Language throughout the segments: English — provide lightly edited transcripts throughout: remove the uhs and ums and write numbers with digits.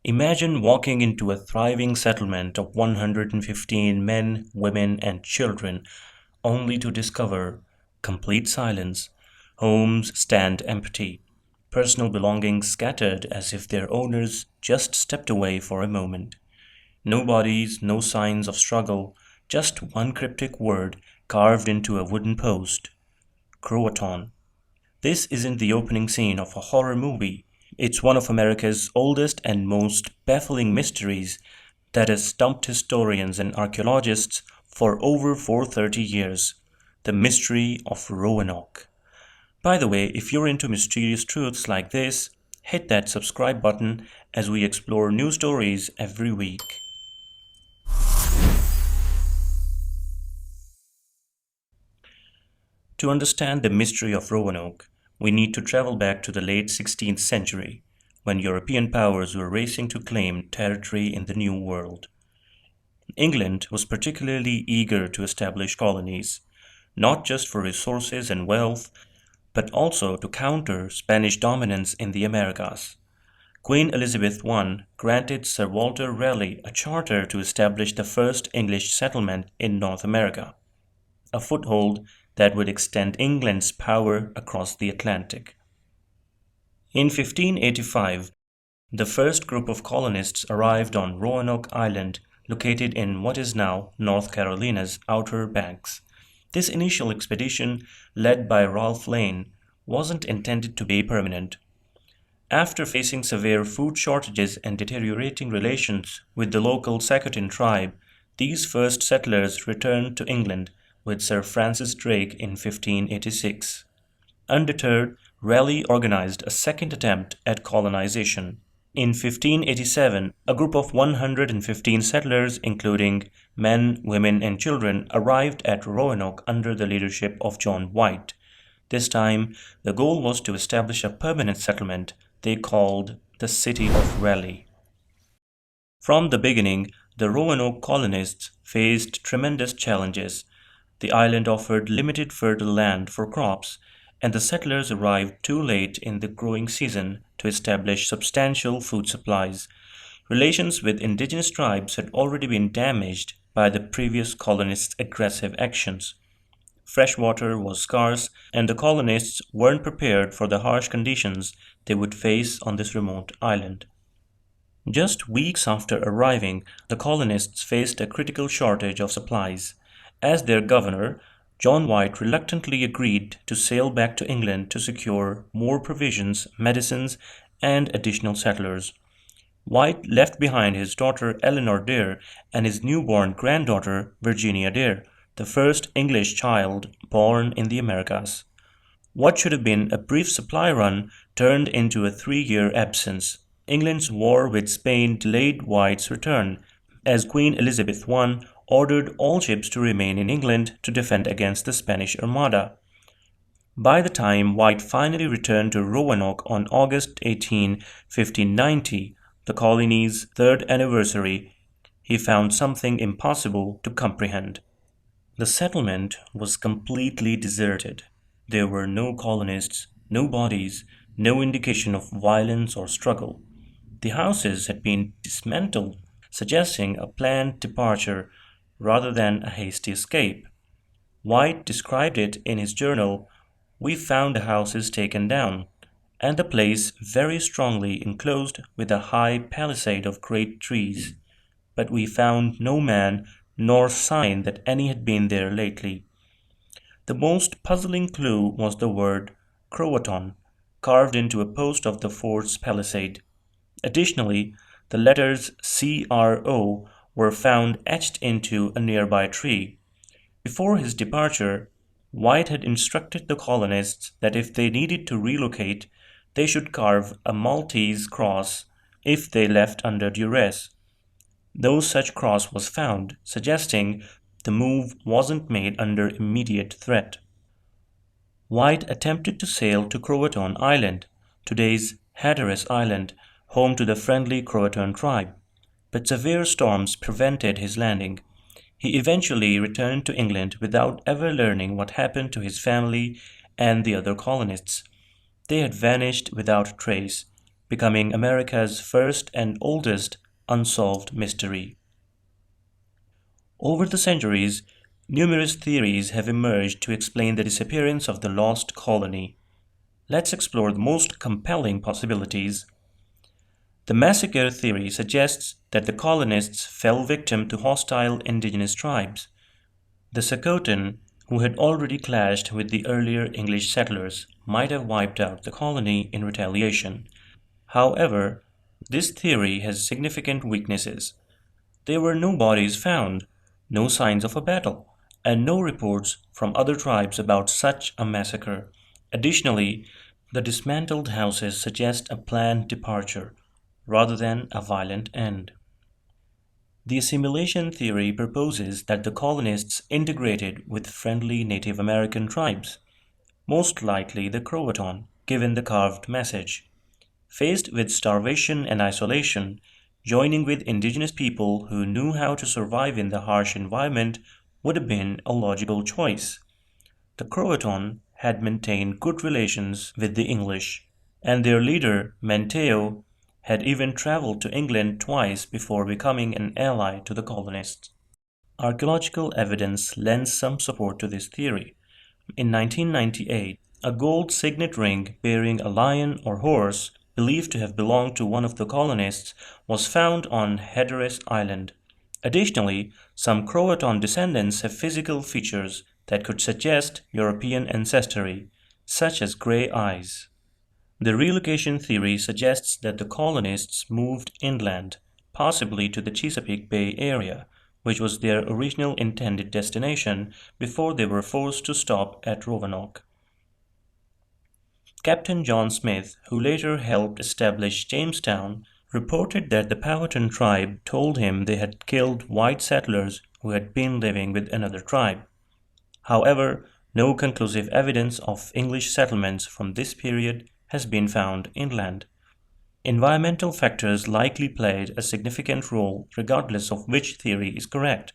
Imagine walking into a thriving settlement of 115 men, women, and children, only to discover complete silence. Homes stand empty, personal belongings scattered as if their owners just stepped away for a moment. No bodies, no signs of struggle, just one cryptic word carved into a wooden post: CROATOAN. This isn't the opening scene of a horror movie. It's one of America's oldest and most baffling mysteries that has stumped historians and archaeologists for over 430 years. The mystery of Roanoke. By the way, if you're into mysterious truths like this, hit that subscribe button as we explore new stories every week. To understand the mystery of Roanoke, we need to travel back to the late 16th century, when European powers were racing to claim territory in the New World. England was particularly eager to establish colonies, not just for resources and wealth, but also to counter Spanish dominance in the Americas. Queen Elizabeth I granted Sir Walter Raleigh a charter to establish the first English settlement in North America, a foothold that would extend England's power across the Atlantic. In 1585, the first group of colonists arrived on Roanoke Island, located in what is now North Carolina's Outer Banks. This initial expedition, led by Ralph Lane, wasn't intended to be permanent. After facing severe food shortages and deteriorating relations with the local CROATOAN tribe, these first settlers returned to England with Sir Francis Drake in 1586. Undeterred, Raleigh organized a second attempt at colonization. In 1587, a group of 115 settlers, including men, women, and children, arrived at Roanoke under the leadership of John White. This time, the goal was to establish a permanent settlement they called the City of Raleigh. From the beginning, the Roanoke colonists faced tremendous challenges. The island offered limited fertile land for crops, and the settlers arrived too late in the growing season to establish substantial food supplies. Relations with indigenous tribes had already been damaged by the previous colonists' aggressive actions. Fresh water was scarce, and the colonists weren't prepared for the harsh conditions they would face on this remote island. Just weeks after arriving, the colonists faced a critical shortage of supplies. As their governor, John White reluctantly agreed to sail back to England to secure more provisions, medicines, and additional settlers. White left behind his daughter Eleanor Dare and his newborn granddaughter Virginia Dare, the first English child born in the Americas. What should have been a brief supply run turned into a 3-year absence. England's war with Spain delayed White's return, as Queen Elizabeth I ordered all ships to remain in England to defend against the Spanish Armada. By the time White finally returned to Roanoke on August 18, 1590, the colony's third anniversary, he found something impossible to comprehend. The settlement was completely deserted. There were no colonists, no bodies, no indication of violence or struggle. The houses had been dismantled, suggesting a planned departure rather than a hasty escape. White described it in his journal: "We found the houses taken down, and the place very strongly enclosed with a high palisade of great trees, but we found no man nor sign that any had been there lately." The most puzzling clue was the word CROATOAN, carved into a post of the fort's palisade. Additionally, the letters CRO were found etched into a nearby tree. Before his departure, White had instructed the colonists that if they needed to relocate, they should carve a Maltese cross if they left under duress. No such cross was found, suggesting the move wasn't made under immediate threat. White attempted to sail to CROATOAN Island, today's Hatteras Island, home to the friendly CROATOAN tribe, but severe storms prevented his landing. He eventually returned to England without ever learning what happened to his family and the other colonists. They had vanished without a trace, becoming America's first and oldest unsolved mystery. Over the centuries, numerous theories have emerged to explain the disappearance of the lost colony. Let's explore the most compelling possibilities. The massacre theory suggests that the colonists fell victim to hostile indigenous tribes. The CROATOAN, who had already clashed with the earlier English settlers, might have wiped out the colony in retaliation. However, this theory has significant weaknesses. There were no bodies found, no signs of a battle, and no reports from other tribes about such a massacre. Additionally, the dismantled houses suggest a planned departure rather than a violent end. The assimilation theory proposes that the colonists integrated with friendly Native American tribes, most likely the CROATOAN, given the carved message. Faced with starvation and isolation, joining with indigenous people who knew how to survive in the harsh environment would have been a logical choice. The CROATOAN had maintained good relations with the English, and their leader, Menteo, had even traveled to England twice before becoming an ally to the colonists. Archaeological evidence lends some support to this theory. In 1998, a gold signet ring bearing a lion or horse believed to have belonged to one of the colonists was found on Hatteras Island. Additionally, some CROATOAN descendants have physical features that could suggest European ancestry, such as gray eyes. The relocation theory suggests that the colonists moved inland, possibly to the Chesapeake Bay area, which was their original intended destination before they were forced to stop at Roanoke. Captain John Smith, who later helped establish Jamestown, reported that the Powhatan tribe told him they had killed white settlers who had been living with another tribe. However, no conclusive evidence of English settlements from this period has been found inland. Environmental factors likely played a significant role regardless of which theory is correct.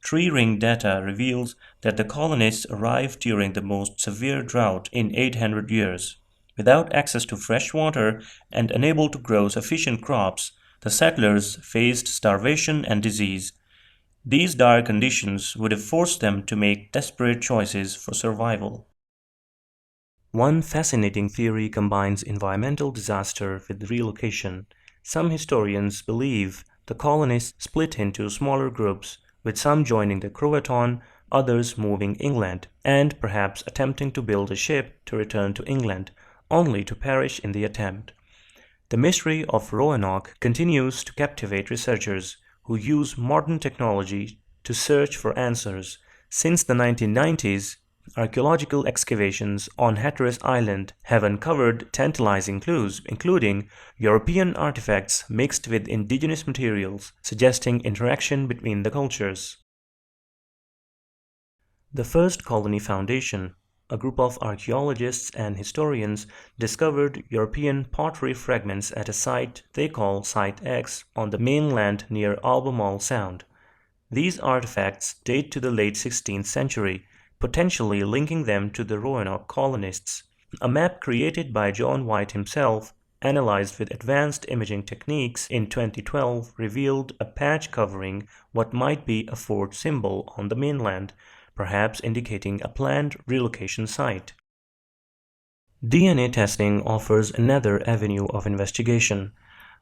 Tree ring data reveals that the colonists arrived during the most severe drought in 800 years. Without access to fresh water and unable to grow sufficient crops, the settlers faced starvation and disease. These dire conditions would have forced them to make desperate choices for survival. One fascinating theory combines environmental disaster with relocation. Some historians believe the colonists split into smaller groups, with some joining the CROATOAN, others moving inland, and perhaps attempting to build a ship to return to England, only to perish in the attempt. The mystery of Roanoke continues to captivate researchers who use modern technology to search for answers. Since the 1990s, archaeological excavations on Hatteras Island have uncovered tantalizing clues, including European artifacts mixed with indigenous materials, suggesting interaction between the cultures. The First Colony Foundation, a group of archaeologists and historians, discovered European pottery fragments at a site they call Site X on the mainland near Albemarle Sound. These artifacts date to the late 16th century, potentially linking them to the Roanoke colonists. A map created by John White himself, analyzed with advanced imaging techniques in 2012, revealed a patch covering what might be a fort symbol on the mainland, perhaps indicating a planned relocation site. DNA testing offers another avenue of investigation.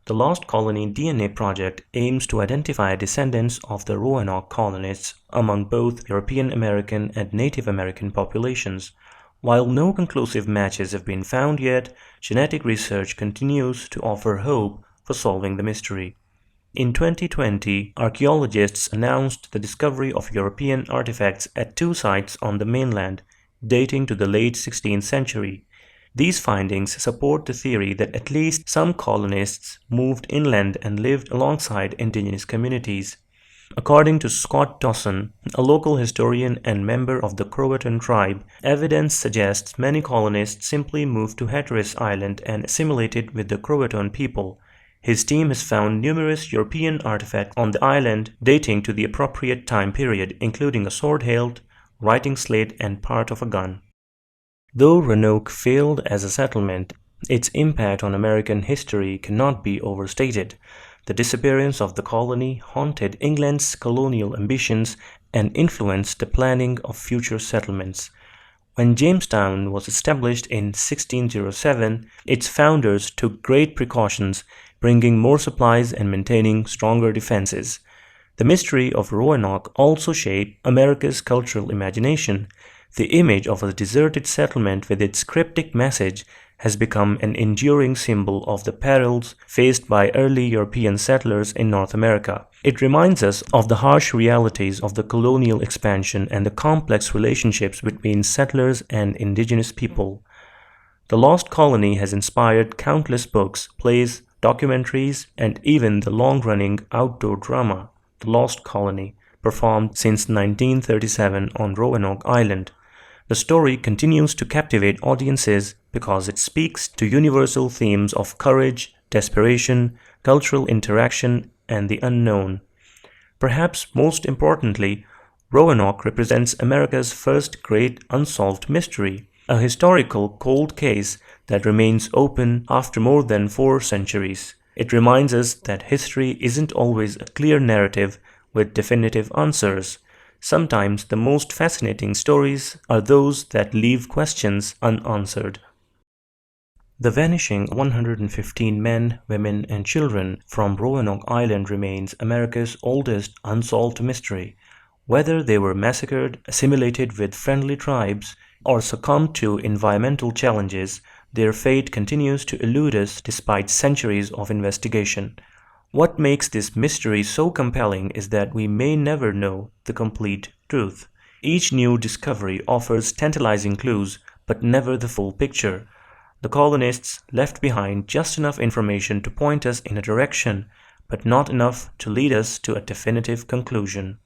The Lost Colony DNA Project aims to identify descendants of the Roanoke colonists among both European American and Native American populations. While no conclusive matches have been found yet, genetic research continues to offer hope for solving the mystery. In 2020, archaeologists announced the discovery of European artifacts at two sites on the mainland, dating to the late 16th century. These findings support the theory that at least some colonists moved inland and lived alongside indigenous communities. According to Scott Dawson, a local historian and member of the CROATOAN tribe, evidence suggests many colonists simply moved to Hatteras Island and assimilated with the CROATOAN people. His team has found numerous European artifacts on the island dating to the appropriate time period, including a sword hilt, writing slate, and part of a gun. Though Roanoke failed as a settlement, Its impact on American history cannot be overstated. The disappearance of the colony haunted England's colonial ambitions and influenced the planning of future settlements. When Jamestown was established in 1607, its founders took great precautions, bringing more supplies and maintaining stronger defenses. The mystery of Roanoke also shaped America's cultural imagination. The image of a deserted settlement with its cryptic message has become an enduring symbol of the perils faced by early European settlers in North America. It reminds us of the harsh realities of the colonial expansion and the complex relationships between settlers and indigenous people. The Lost Colony has inspired countless books, plays, documentaries, and even the long-running outdoor drama, The Lost Colony, performed since 1937 on Roanoke Island. The story continues to captivate audiences because it speaks to universal themes of courage, desperation, cultural interaction, and the unknown. Perhaps most importantly, Roanoke represents America's first great unsolved mystery, a historical cold case that remains open after more than 4 centuries. It reminds us that history isn't always a clear narrative with definitive answers. Sometimes the most fascinating stories are those that leave questions unanswered. The vanishing of 115 men, women, and children from Roanoke Island remains America's oldest unsolved mystery. Whether they were massacred, assimilated with friendly tribes, or succumbed to environmental challenges, their fate continues to elude us despite centuries of investigation. What makes this mystery so compelling is that we may never know the complete truth. Each new discovery offers tantalizing clues, but never the full picture. The colonists left behind just enough information to point us in a direction, but not enough to lead us to a definitive conclusion.